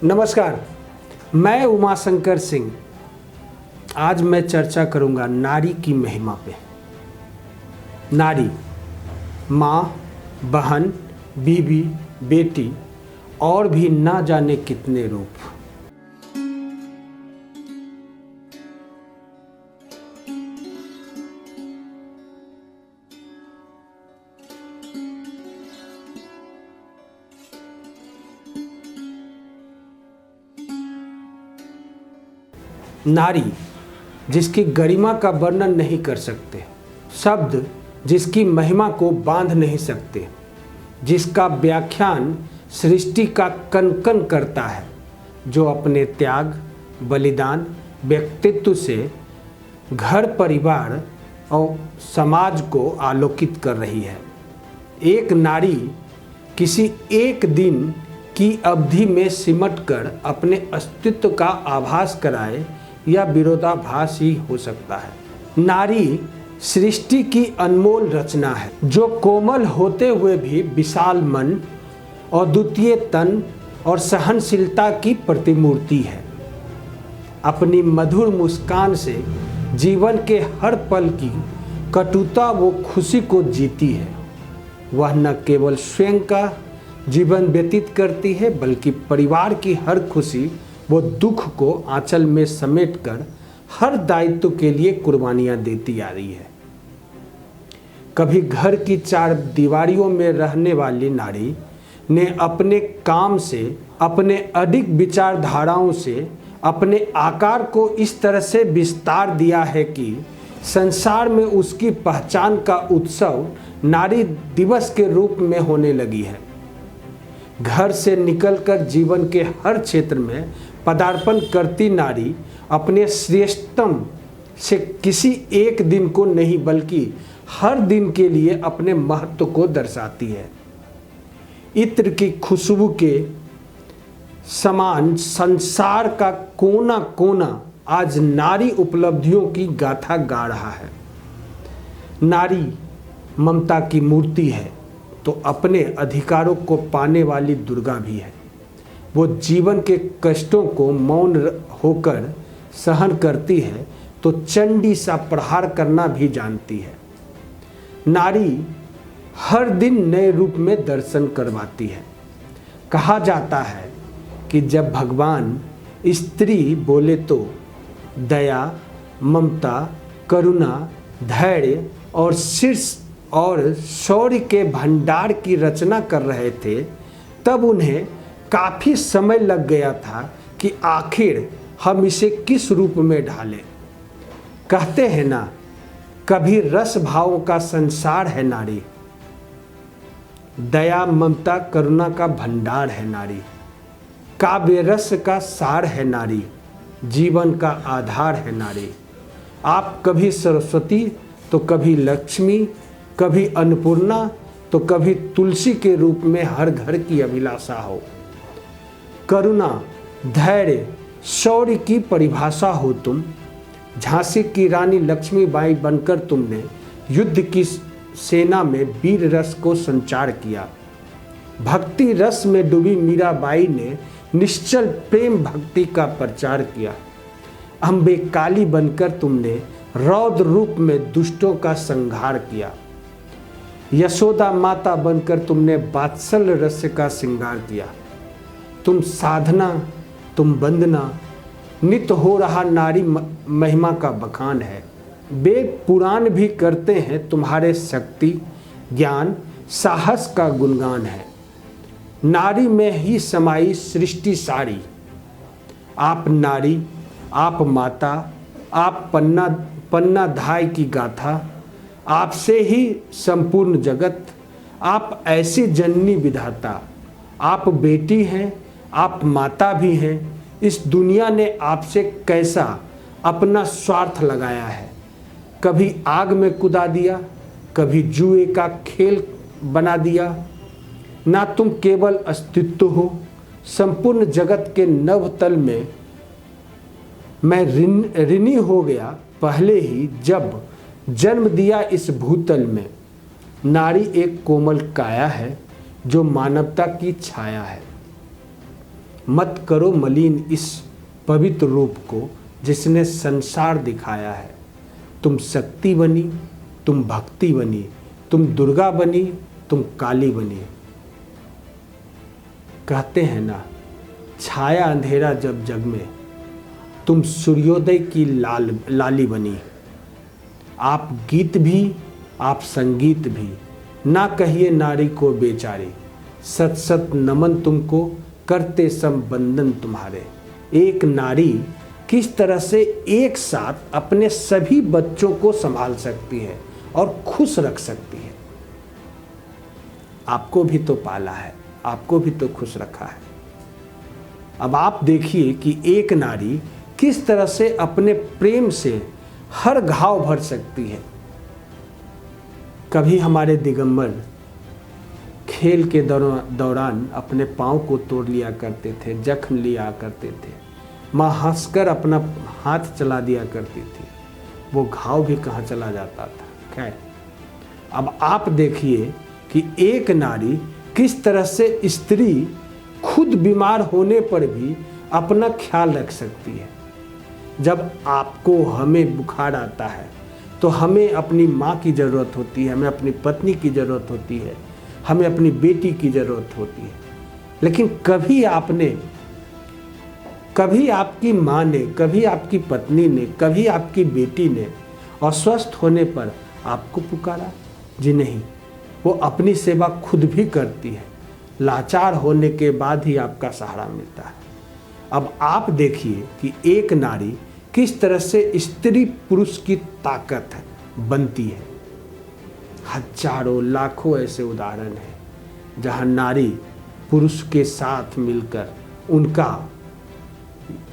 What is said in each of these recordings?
नमस्कार, मैं उमाशंकर सिंह। आज मैं चर्चा करूंगा नारी की महिमा पे। नारी माँ, बहन, बीवी, बेटी और भी ना जाने कितने रूप। नारी जिसकी गरिमा का वर्णन नहीं कर सकते, शब्द जिसकी महिमा को बांध नहीं सकते, जिसका व्याख्यान सृष्टि का कण कण करता है, जो अपने त्याग, बलिदान, व्यक्तित्व से घर, परिवार और समाज को आलोकित कर रही है। एक नारी किसी एक दिन की अवधि में सिमटकर अपने अस्तित्व का आभास कराए या विरोधाभास ही हो सकता है। नारी सृष्टि की अनमोल रचना है, जो कोमल होते हुए भी विशाल मन और द्वितीय तन और सहनशीलता की प्रतिमूर्ति है। अपनी मधुर मुस्कान से जीवन के हर पल की कटुता वो खुशी को जीती है। वह न केवल स्वयं का जीवन व्यतीत करती है, बल्कि परिवार की हर खुशी वो दुख को आंचल में समेटकर हर दायित्व के लिए कुर्बानियां देती आ रही है। कभी घर की चार दीवारियों में रहने वाली नारी ने अपने काम से, अपने अडिग विचारधाराओं से अपने आकार को इस तरह से विस्तार दिया है कि संसार में उसकी पहचान का उत्सव नारी दिवस के रूप में होने लगी है। घर से निकलकर जीवन के हर क्षेत्र में पदार्पण करती नारी अपने श्रेष्ठतम से किसी एक दिन को नहीं, बल्कि हर दिन के लिए अपने महत्व को दर्शाती है। इत्र की खुशबू के समान संसार का कोना कोना आज नारी उपलब्धियों की गाथा गा रहा है। नारी ममता की मूर्ति है तो अपने अधिकारों को पाने वाली दुर्गा भी है। वो जीवन के कष्टों को मौन होकर सहन करती है तो चंडी सा प्रहार करना भी जानती है। नारी हर दिन नए रूप में दर्शन करवाती है। कहा जाता है कि जब भगवान स्त्री बोले तो दया, ममता, करुणा, धैर्य और शीर्ष और शौर्य के भंडार की रचना कर रहे थे, तब उन्हें काफ़ी समय लग गया था कि आखिर हम इसे किस रूप में ढालें। कहते हैं ना, कभी रस भावों का संसार है नारी, दया, ममता, करुणा का भंडार है नारी, काव्य रस का सार है नारी, जीवन का आधार है नारी। आप कभी सरस्वती तो कभी लक्ष्मी, कभी अन्नपूर्णा तो कभी तुलसी के रूप में हर घर की अभिलाषा हो। करुणा, धैर्य, शौर्य की परिभाषा हो तुम। झांसी की रानी लक्ष्मीबाई बनकर तुमने युद्ध की सेना में वीर रस को संचार किया। भक्ति रस में डूबी मीराबाई ने निश्चल प्रेम भक्ति का प्रचार किया। अम्बे काली बनकर तुमने रौद्र रूप में दुष्टों का संहार किया। यशोदा माता बनकर तुमने वात्सल्य रस का श्रृंगार किया। तुम साधना, तुम वंदना, नित्य हो रहा नारी महिमा का बखान है। वेद पुराण भी करते हैं तुम्हारे शक्ति, ज्ञान, साहस का गुणगान है। नारी में ही समाई सृष्टि सारी। आप नारी, आप माता, आप पन्ना धाय की गाथा, आपसे ही संपूर्ण जगत। आप ऐसी जननी विधाता। आप बेटी हैं, आप माता भी हैं। इस दुनिया ने आपसे कैसा अपना स्वार्थ लगाया है। कभी आग में कुदा दिया, कभी जुए का खेल बना दिया। ना तुम केवल अस्तित्व हो, संपूर्ण जगत के नवतल में मैं ऋणी हो गया पहले ही जब जन्म दिया इस भूतल में। नारी एक कोमल काया है जो मानवता की छाया है। मत करो मलिन इस पवित्र रूप को जिसने संसार दिखाया है। तुम शक्ति बनी, तुम भक्ति बनी, तुम दुर्गा बनी, तुम काली बनी। कहते हैं ना, छाया अंधेरा जब जग में, तुम सूर्योदय की लाली बनी। आप गीत भी, आप संगीत भी, ना कहिए नारी को बेचारी। सत सत नमन तुमको, करते संबंधन तुम्हारे। एक नारी किस तरह से एक साथ अपने सभी बच्चों को संभाल सकती है और खुश रख सकती है। आपको भी तो पाला है, आपको भी तो खुश रखा है। अब आप देखिए कि एक नारी किस तरह से अपने प्रेम से हर घाव भर सकती है। कभी हमारे दिगंबर खेल के दौरान अपने पाँव को तोड़ लिया करते थे, जख्म लिया करते थे। माँ हंसकर अपना हाथ चला दिया करती थी, वो घाव भी कहाँ चला जाता था। खैर, अब आप देखिए कि एक नारी किस तरह से स्त्री खुद बीमार होने पर भी अपना ख्याल रख सकती है। जब आपको हमें बुखार आता है तो हमें अपनी माँ की ज़रूरत होती है, हमें अपनी पत्नी की ज़रूरत होती है, हमें अपनी बेटी की ज़रूरत होती है। लेकिन कभी आपकी माँ ने, कभी आपकी पत्नी ने, कभी आपकी बेटी ने अस्वस्थ होने पर आपको पुकारा? जी नहीं, वो अपनी सेवा खुद भी करती है। लाचार होने के बाद ही आपका सहारा मिलता है। अब आप देखिए कि एक नारी किस तरह से स्त्री पुरुष की ताकत बनती है। हजारों लाखों ऐसे उदाहरण हैं जहां नारी पुरुष के साथ मिलकर उनका,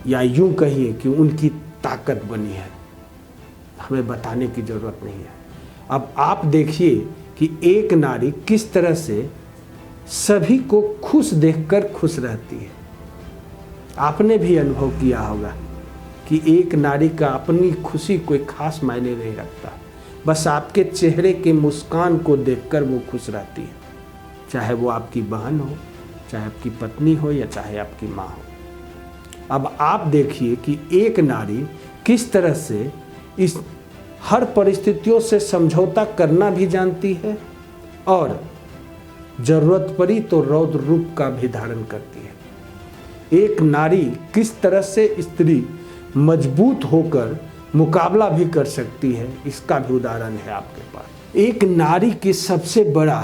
या यूं कहिए कि उनकी ताकत बनी है। हमें बताने की ज़रूरत नहीं है। अब आप देखिए कि एक नारी किस तरह से सभी को खुश देखकर खुश रहती है। आपने भी अनुभव किया होगा कि एक नारी का अपनी खुशी कोई खास मायने नहीं रखता, बस आपके चेहरे के मुस्कान को देखकर वो खुश रहती है। चाहे वो आपकी बहन हो, चाहे आपकी पत्नी हो, या चाहे आपकी माँ हो। अब आप देखिए कि एक नारी किस तरह से इस हर परिस्थितियों से समझौता करना भी जानती है और जरूरत पड़ी तो रौद्र रूप का भी धारण करती है। एक नारी किस तरह से स्त्री मजबूत होकर मुकाबला भी कर सकती है, इसका भी उदाहरण है आपके पास। एक नारी की सबसे बड़ा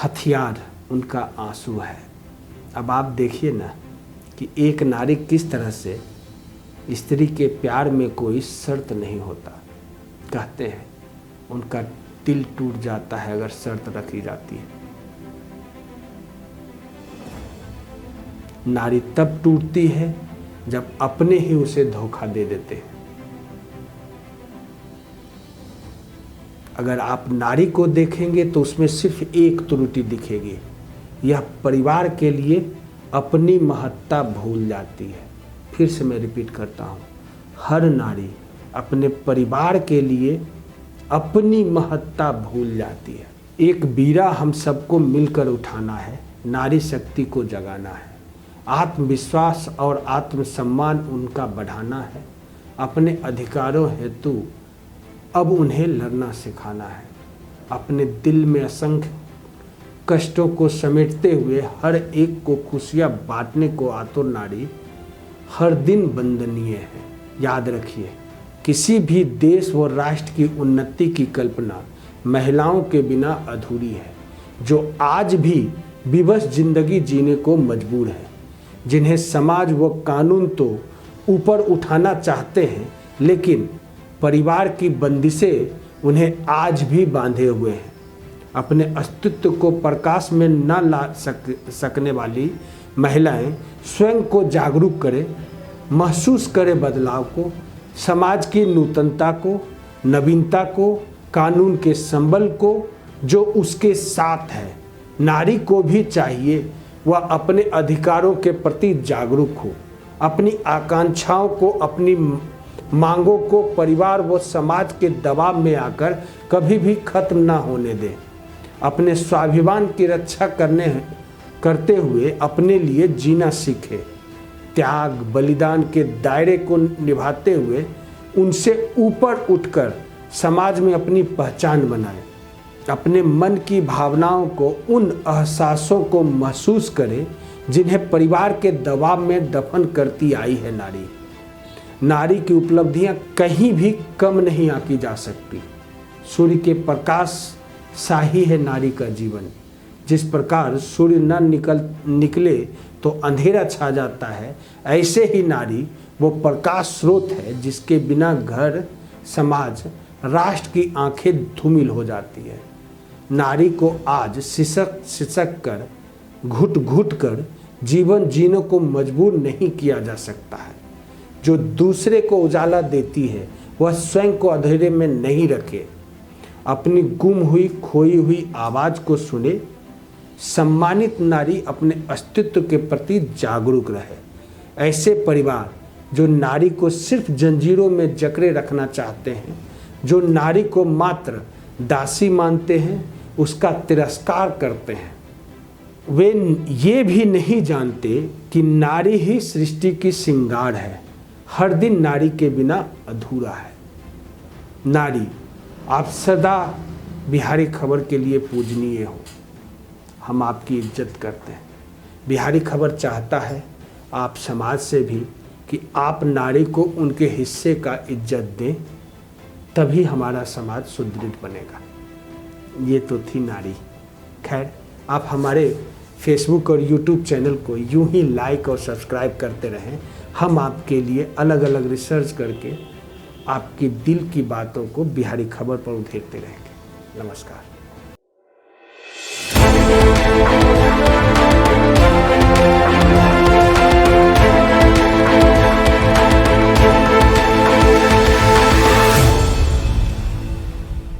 हथियार उनका आंसू है। अब आप देखिए ना कि एक नारी किस तरह से, स्त्री के प्यार में कोई शर्त नहीं होता। कहते हैं उनका दिल टूट जाता है अगर शर्त रखी जाती है। नारी तब टूटती है जब अपने ही उसे धोखा दे देते हैं। अगर आप नारी को देखेंगे तो उसमें सिर्फ एक त्रुटि दिखेगी, यह परिवार के लिए अपनी महत्ता भूल जाती है। फिर से मैं रिपीट करता हूँ, हर नारी अपने परिवार के लिए अपनी महत्ता भूल जाती है। एक बीड़ा हम सबको मिलकर उठाना है, नारी शक्ति को जगाना है, आत्मविश्वास और आत्मसम्मान उनका बढ़ाना है, अपने अधिकारों हेतु अब उन्हें लड़ना सिखाना है। अपने दिल में असंख्य कष्टों को समेटते हुए हर एक को खुशियाँ बांटने को आतुर नारी हर दिन वंदनीय है। याद रखिए, किसी भी देश व राष्ट्र की उन्नति की कल्पना महिलाओं के बिना अधूरी है, जो आज भी विवश जिंदगी जीने को मजबूर है, जिन्हें समाज व कानून तो ऊपर उठाना चाहते हैं, लेकिन परिवार की बंदिशें उन्हें आज भी बांधे हुए हैं। अपने अस्तित्व को प्रकाश में न ला सकने वाली महिलाएं स्वयं को जागरूक करें, महसूस करें बदलाव को, समाज की नूतनता को, नवीनता को, कानून के संबल को जो उसके साथ है। नारी को भी चाहिए वह अपने अधिकारों के प्रति जागरूक हो, अपनी आकांक्षाओं को, अपनी मांगों को परिवार व समाज के दबाव में आकर कभी भी खत्म ना होने दे। अपने स्वाभिमान की रक्षा करते हुए अपने लिए जीना सीखे। त्याग बलिदान के दायरे को निभाते हुए उनसे ऊपर उठकर समाज में अपनी पहचान बनाए, अपने मन की भावनाओं को, उन एहसासों को महसूस करे जिन्हें परिवार के दबाव में दफन करती आई है नारी। नारी की उपलब्धियां कहीं भी कम नहीं आंकी जा सकती। सूर्य के प्रकाश सा ही है नारी का जीवन। जिस प्रकार सूर्य न निकले तो अंधेरा छा जाता है, ऐसे ही नारी वो प्रकाश स्रोत है जिसके बिना घर, समाज, राष्ट्र की आंखें धूमिल हो जाती है। नारी को आज सिसक सिसक कर, घुट घुट कर जीवन जीने को मजबूर नहीं किया जा सकता है। जो दूसरे को उजाला देती है वह स्वयं को अंधेरे में नहीं रखे, अपनी गुम हुई खोई हुई आवाज़ को सुने। सम्मानित नारी अपने अस्तित्व के प्रति जागरूक रहे। ऐसे परिवार जो नारी को सिर्फ जंजीरों में जकड़े रखना चाहते हैं, जो नारी को मात्र दासी मानते हैं, उसका तिरस्कार करते हैं, वे ये भी नहीं जानते कि नारी ही सृष्टि की श्रृंगार है। हर दिन नारी के बिना अधूरा है। नारी, आप सदा बिहारी खबर के लिए पूजनीय हो। हम आपकी इज्जत करते हैं। बिहारी खबर चाहता है आप समाज से भी कि आप नारी को उनके हिस्से का इज्जत दें, तभी हमारा समाज सुदृढ़ बनेगा। ये तो थी नारी। खैर, आप हमारे फेसबुक और यूट्यूब चैनल को यूं ही लाइक और सब्सक्राइब करते रहें। हम आपके लिए अलग अलग रिसर्च करके आपकी दिल की बातों को बिहारी खबर पर उधेरते रहेंगे। नमस्कार।